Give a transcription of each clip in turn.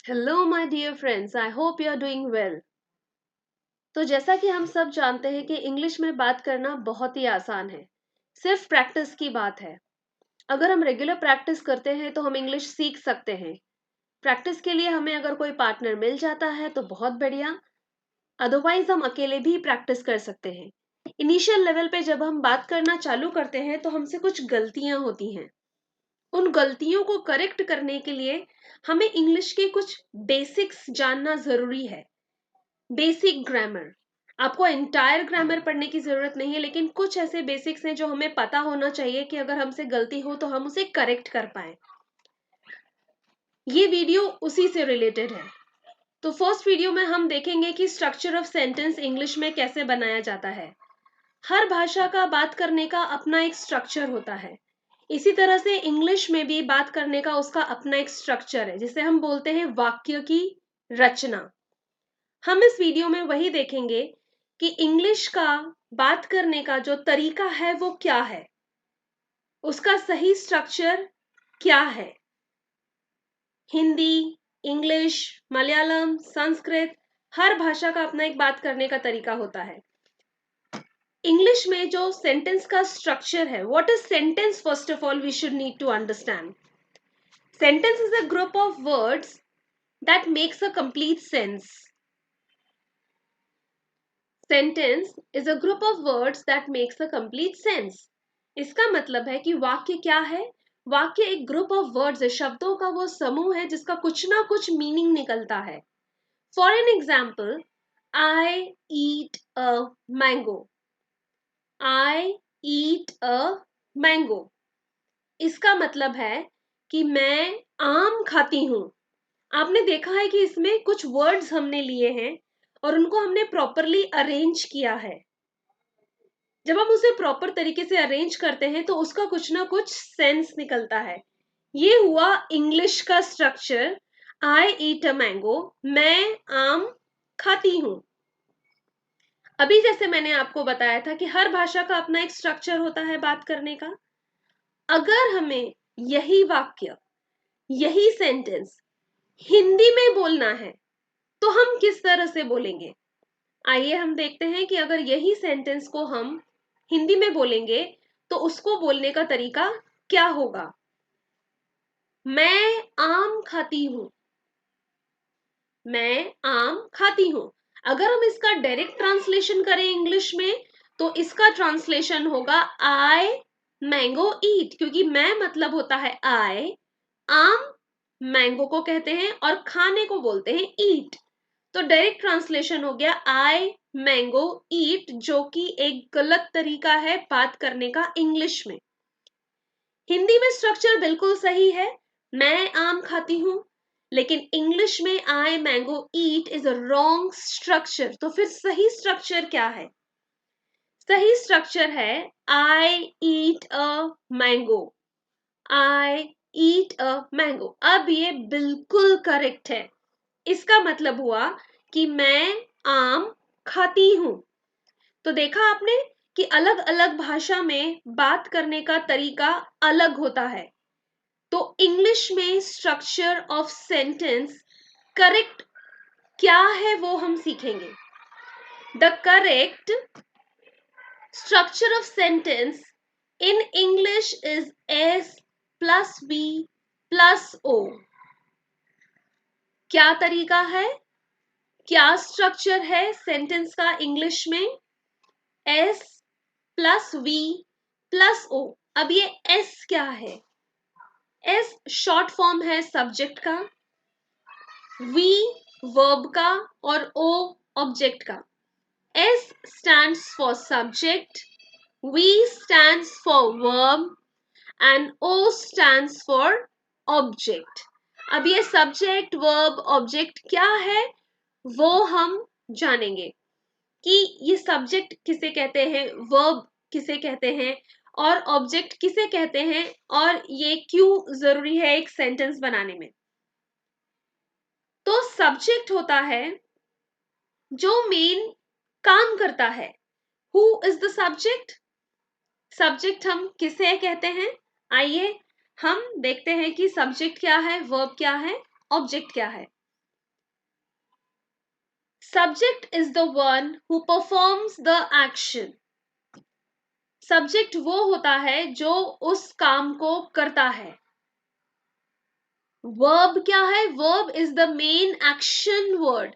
Hello my dear friends, I hope you are doing well. तो जैसा कि हम सब जानते हैं कि इंग्लिश में बात करना बहुत ही आसान है। सिर्फ प्रैक्टिस की बात है। अगर हम रेगुलर प्रैक्टिस करते हैं तो हम इंग्लिश सीख सकते हैं। प्रैक्टिस के लिए हमें अगर कोई पार्टनर मिल जाता है तो बहुत बढ़िया। अदरवाइज हम अकेले भी प्रैक्टिस कर सकते हैं। इनिशियल लेवल पे जब हम बात करना चालू करते हैं तो हमसे कुछ गलतियां होती हैं। उन गलतियों को करेक्ट करने के लिए हमें इंग्लिश के कुछ बेसिक्स जानना जरूरी है। Basic grammar. आपको एंटायर ग्रामर पढ़ने की जरूरत नहीं है, लेकिन कुछ ऐसे बेसिक्स हैं जो हमें पता होना चाहिए कि अगर हमसे गलती हो तो हम उसे करेक्ट कर पाए। ये वीडियो उसी से रिलेटेड है। तो फर्स्ट वीडियो में हम देखेंगे कि स्ट्रक्चर ऑफ सेंटेंस इंग्लिश में कैसे बनाया जाता है। हर भाषा का बात करने का अपना एक स्ट्रक्चर होता है। इसी तरह से इंग्लिश में भी बात करने का उसका अपना एक स्ट्रक्चर है, जिसे हम बोलते हैं वाक्य की रचना। हम इस वीडियो में वही देखेंगे कि इंग्लिश का बात करने का जो तरीका है वो क्या है, उसका सही स्ट्रक्चर क्या है। हिंदी, इंग्लिश, मलयालम, संस्कृत, हर भाषा का अपना एक बात करने का तरीका होता है। इंग्लिश में जो सेंटेंस का स्ट्रक्चर है, what is sentence, first of all we should need to understand. Sentence is a group of words that makes a complete sense. Sentence is a group of words that makes a complete sense. इसका मतलब है कि वाक्य क्या है। वाक्य एक group of words है, शब्दों का वो समूह है जिसका कुछ ना कुछ मीनिंग निकलता है। For an example, I eat a mango. I eat a mango, इसका मतलब है कि मैं आम खाती हूं। आपने देखा है कि इसमें कुछ वर्ड्स हमने लिए हैं और उनको हमने प्रॉपरली अरेंज किया है। जब हम उसे प्रॉपर तरीके से अरेंज करते हैं तो उसका कुछ ना कुछ सेंस निकलता है। ये हुआ इंग्लिश का structure. I eat a mango, मैं आम खाती हूं। अभी जैसे मैंने आपको बताया था कि हर भाषा का अपना एक स्ट्रक्चर होता है बात करने का। अगर हमें यही वाक्य, यही सेंटेंस हिंदी में बोलना है तो हम किस तरह से बोलेंगे। आइए हम देखते हैं कि अगर यही सेंटेंस को हम हिंदी में बोलेंगे तो उसको बोलने का तरीका क्या होगा। मैं आम खाती हूं। मैं आम खाती हूं। अगर हम इसका डायरेक्ट ट्रांसलेशन करें इंग्लिश में तो इसका ट्रांसलेशन होगा आई मैंगो ईट, क्योंकि मैं मतलब होता है आई, आम मैंगो को कहते हैं और खाने को बोलते हैं ईट। तो डायरेक्ट ट्रांसलेशन हो गया आई मैंगो ईट, जो कि एक गलत तरीका है बात करने का इंग्लिश में। हिंदी में स्ट्रक्चर बिल्कुल सही है, मैं आम खाती हूं, लेकिन इंग्लिश में I mango eat is a wrong structure. तो फिर सही स्ट्रक्चर क्या है। सही स्ट्रक्चर है आई eat a mango. I eat a mango. अब ये बिल्कुल करेक्ट है। इसका मतलब हुआ कि मैं आम खाती हूं। तो देखा आपने कि अलग अलग भाषा में बात करने का तरीका अलग होता है। तो इंग्लिश में स्ट्रक्चर ऑफ सेंटेंस करेक्ट क्या है वो हम सीखेंगे। The correct structure of sentence in English is S plus V plus O. क्या तरीका है, क्या स्ट्रक्चर है सेंटेंस का इंग्लिश में। S plus V plus O. अब ये एस क्या है। एस शॉर्ट फॉर्म है सब्जेक्ट का, वी वर्ब का और ओ ऑब्जेक्ट का। S stands for subject, V stands for verb and O stands for object. अब ये सब्जेक्ट वर्ब ऑब्जेक्ट क्या है वो हम जानेंगे कि ये सब्जेक्ट किसे कहते हैं, वर्ब किसे कहते हैं और ऑब्जेक्ट किसे कहते हैं, और ये क्यों जरूरी है एक सेंटेंस बनाने में। तो सब्जेक्ट होता है जो मेन काम करता है। Who is the subject. Subject हम किसे कहते हैं। आइए हम देखते हैं कि सब्जेक्ट क्या है, वर्ब क्या है, ऑब्जेक्ट क्या है। Subject is the one who performs the action. Subject वो होता है जो उस काम को करता है. वर्ब क्या है? Verb is the main action word.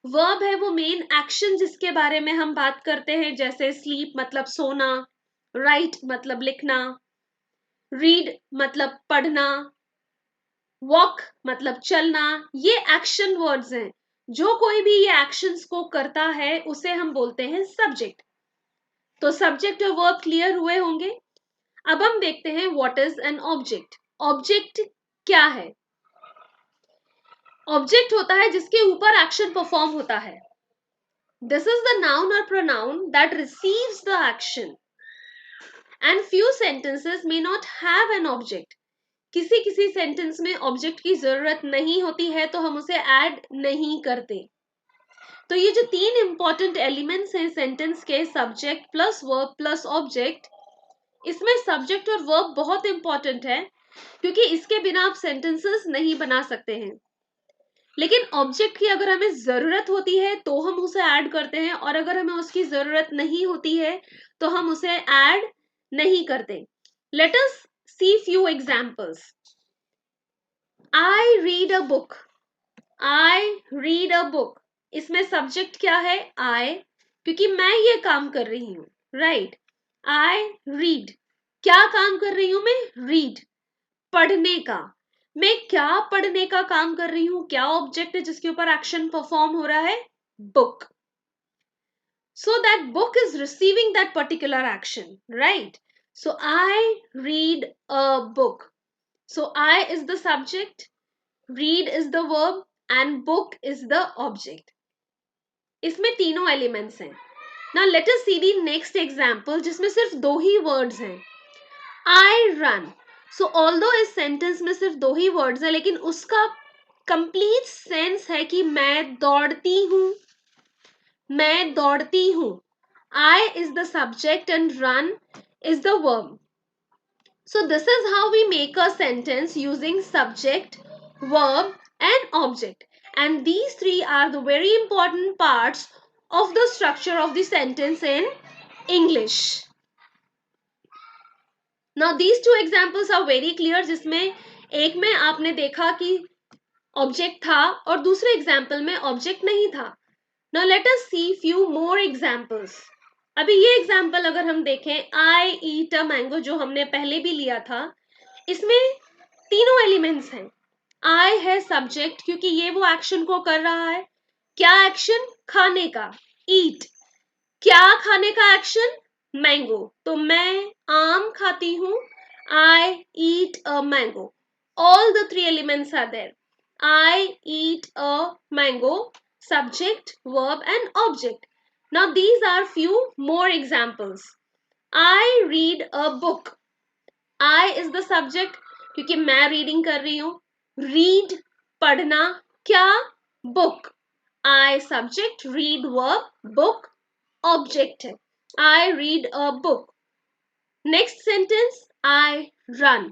Verb है वो मेन एक्शन जिसके बारे में हम बात करते हैं, जैसे स्लीप मतलब सोना, राइट मतलब लिखना, रीड मतलब पढ़ना, वॉक मतलब चलना. ये एक्शन वर्ड्स हैं. जो कोई भी ये एक्शंस को करता है उसे हम बोलते हैं सब्जेक्ट. तो सब्जेक्ट और वर्ब क्लियर हुए होंगे. अब हम देखते हैं what is an object. Object क्या है? ऑब्जेक्ट होता है जिसके ऊपर एक्शन परफॉर्म होता है. दिस इज द नाउन और pronoun that receives the action. And few sentences may not have an object. किसी किसी सेंटेंस में ऑब्जेक्ट की जरूरत नहीं होती है तो हम उसे ऐड नहीं करते. तो ये जो तीन इंपॉर्टेंट एलिमेंट्स हैं सेंटेंस के, subject plus verb plus object, इसमें सब्जेक्ट और वर्ब बहुत इंपॉर्टेंट है क्योंकि इसके बिना आप सेंटेंसेस नहीं बना सकते हैं. लेकिन ऑब्जेक्ट की अगर हमें जरूरत होती है तो हम उसे ऐड करते हैं, और अगर हमें उसकी जरूरत नहीं होती है तो हम उसे ऐड नहीं करते. Let us see few examples. I read a book. I read a book. इसमें सब्जेक्ट क्या है? आई, क्योंकि मैं ये काम कर रही हूं, राइट. I read. क्या काम कर रही हूं मैं? रीड. पढ़ने का. मैं क्या पढ़ने का काम कर रही हूं? क्या ऑब्जेक्ट है जिसके ऊपर एक्शन परफॉर्म हो रहा है? Book. So that book is receiving that particular action, right? So I read a book. So I is the subject, read is the verb, and book is the object. इसमें तीनों elements हैं. Now let us see the next example जिसमें सिर्फ दो ही words हैं. I run. So although इस sentence में सिर्फ दो ही वर्ड्स हैं लेकिन उसका कंप्लीट सेंस है कि मैं दौड़ती हूं. मैं दौड़ती हूं. I is the subject and run is the verb. So this is how we make a sentence using subject, verb and object. And these three are the very important parts of the structure of the sentence in English. Now these two examples are very clear, जिसमें एक में आपने देखा कि object था और दूसरे example में ऑब्जेक्ट नहीं था. Now let us see few more examples. अभी ये एग्जाम्पल अगर हम देखें, आई ईट अ मैंगो जो हमने पहले भी लिया था, इसमें तीनों एलिमेंट्स हैं. आई है सब्जेक्ट क्योंकि ये वो एक्शन को कर रहा है. क्या एक्शन? खाने का. ईट. क्या खाने का एक्शन? मैंगो. तो मैं आम खाती हूं. I eat a mango. All the three elements are there. I eat a mango, subject, verb and object. Now these are few more examples. I read a book. I is the subject क्योंकि मैं reading कर रही हूं. Read पढ़ना. क्या? Book. I subject, read verb, book object है. I read a book. Next sentence, I run.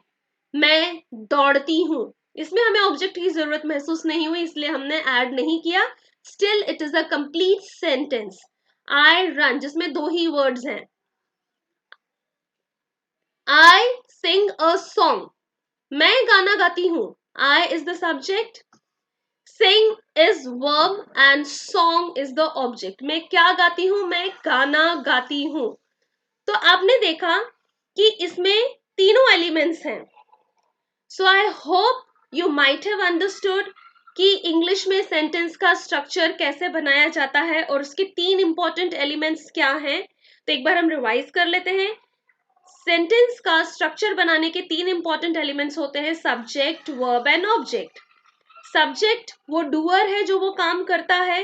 मैं दौड़ती हूं. इसमें हमें ऑब्जेक्ट की जरूरत महसूस नहीं हुई इसलिए हमने ऐड नहीं किया. Still it is a complete sentence. I run जिसमें दो ही वर्ड्स हैं. I sing a song. मैं गाना गाती हूं. I is the subject, sing is verb and song is the object. मैं क्या गाती हूं? मैं गाना गाती हूं. तो आपने देखा कि इसमें तीनों एलिमेंट्स हैं. So I hope you might have understood कि इंग्लिश में सेंटेंस का स्ट्रक्चर कैसे बनाया जाता है और उसके तीन इंपॉर्टेंट एलिमेंट्स क्या हैं. तो एक बार हम रिवाइज कर लेते हैं. सेंटेंस का स्ट्रक्चर बनाने के तीन इंपॉर्टेंट एलिमेंट्स होते हैं, subject, verb and object. Subject वो डूअर है जो वो काम करता है.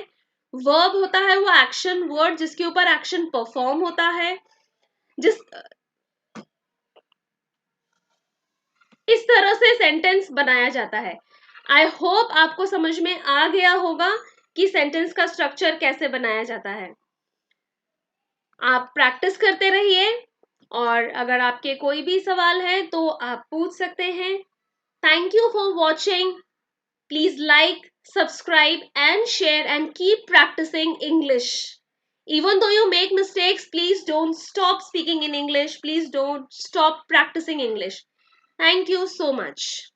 वर्ब होता है वो एक्शन वर्ड जिसके ऊपर एक्शन परफॉर्म होता है. जिस इस तरह से सेंटेंस बनाया जाता है. आई होप आपको समझ में आ गया होगा कि सेंटेंस का स्ट्रक्चर कैसे बनाया जाता है. आप प्रैक्टिस करते रहिए और अगर आपके कोई भी सवाल है तो आप पूछ सकते हैं. Thank you for watching. Please like, subscribe and share and keep practicing English. Even though you make mistakes, please don't stop speaking in English. Please don't stop practicing English. Thank you so much.